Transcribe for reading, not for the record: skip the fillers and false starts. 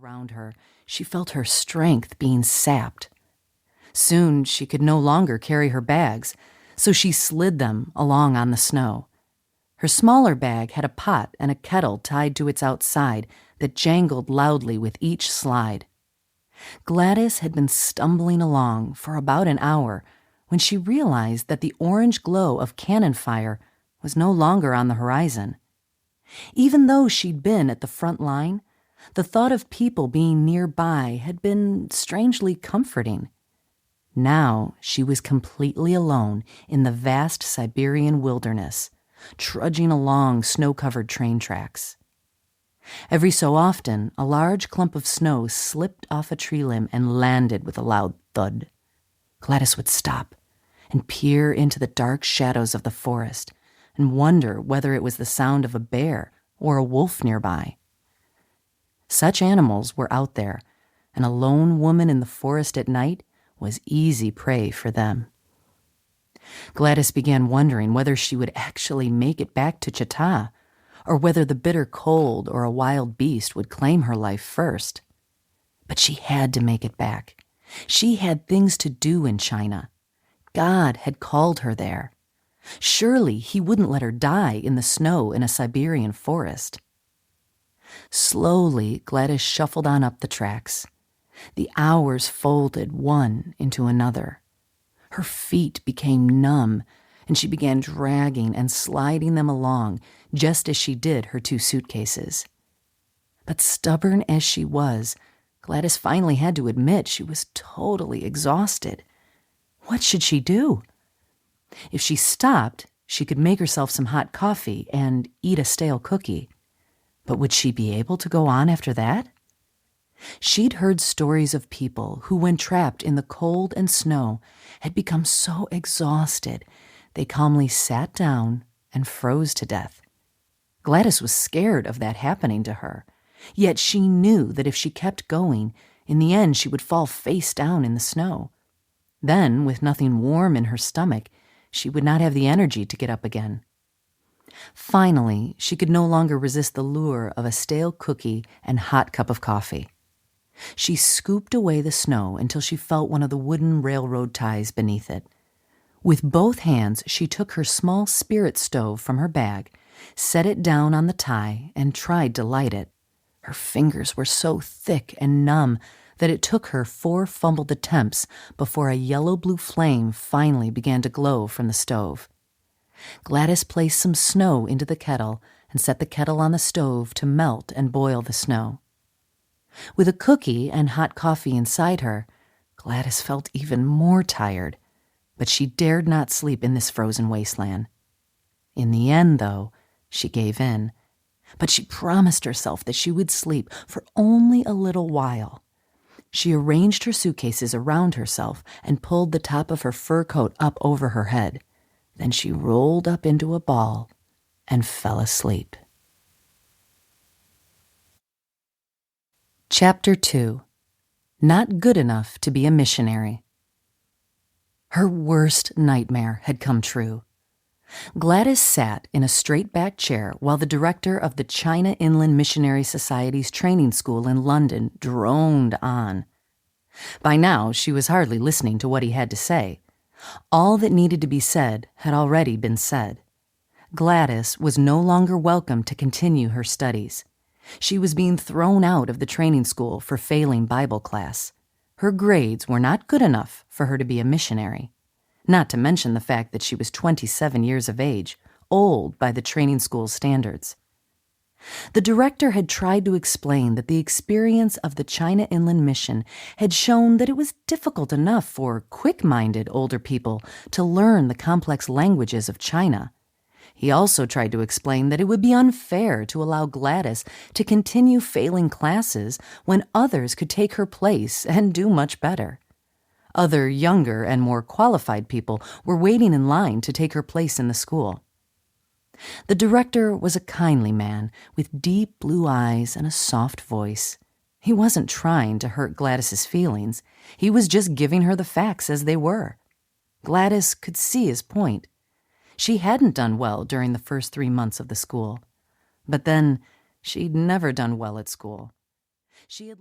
around her, she felt her strength being sapped. Soon she could no longer carry her bags, so she slid them along on the snow. Her smaller bag had a pot and a kettle tied to its outside that jangled loudly with each slide. Gladys had been stumbling along for about an hour when she realized that the orange glow of cannon fire was no longer on the horizon. Even though she'd been at the front line, the thought of people being nearby had been strangely comforting. Now she was completely alone in the vast Siberian wilderness, trudging along snow-covered train tracks. Every so often, a large clump of snow slipped off a tree limb and landed with a loud thud. Gladys would stop and peer into the dark shadows of the forest and wonder whether it was the sound of a bear or a wolf nearby. Such animals were out there, and a lone woman in the forest at night was easy prey for them. Gladys began wondering whether she would actually make it back to Chita, or whether the bitter cold or a wild beast would claim her life first. But she had to make it back. She had things to do in China. God had called her there. Surely he wouldn't let her die in the snow in a Siberian forest. Slowly, Gladys shuffled on up the tracks. The hours folded one into another. Her feet became numb, and she began dragging and sliding them along, just as she did her 2 suitcases. But stubborn as she was, Gladys finally had to admit she was totally exhausted. What should she do? If she stopped, she could make herself some hot coffee and eat a stale cookie. But would she be able to go on after that? She'd heard stories of people who, when trapped in the cold and snow, had become so exhausted they calmly sat down and froze to death. Gladys was scared of that happening to her, yet she knew that if she kept going, in the end she would fall face down in the snow. Then, with nothing warm in her stomach, she would not have the energy to get up again. Finally, she could no longer resist the lure of a stale cookie and hot cup of coffee. She scooped away the snow until she felt one of the wooden railroad ties beneath it. With both hands, she took her small spirit stove from her bag, set it down on the tie, and tried to light it. Her fingers were so thick and numb that it took her 4 fumbled attempts before a yellow-blue flame finally began to glow from the stove. Gladys placed some snow into the kettle and set the kettle on the stove to melt and boil the snow. With a cookie and hot coffee inside her, Gladys felt even more tired, but she dared not sleep in this frozen wasteland. In the end, though, she gave in, but she promised herself that she would sleep for only a little while. She arranged her suitcases around herself and pulled the top of her fur coat up over her head. Then she rolled up into a ball and fell asleep. Chapter 2. Not Good Enough to be a Missionary. Her worst nightmare had come true. Gladys sat in a straight-back chair while the director of the China Inland Missionary Society's training school in London droned on. By now, she was hardly listening to what he had to say. All that needed to be said had already been said. Gladys was no longer welcome to continue her studies. She was being thrown out of the training school for failing Bible class. Her grades were not good enough for her to be a missionary, not to mention the fact that she was 27 years of age, old by the training school's standards. The director had tried to explain that the experience of the China Inland Mission had shown that it was difficult enough for quick-minded older people to learn the complex languages of China. He also tried to explain that it would be unfair to allow Gladys to continue failing classes when others could take her place and do much better. Other younger and more qualified people were waiting in line to take her place in the school. The director was a kindly man with deep blue eyes and a soft voice. He wasn't trying to hurt Gladys's feelings. He was just giving her the facts as they were. Gladys could see his point. She hadn't done well during the first 3 months of the school. But then, she'd never done well at school. She had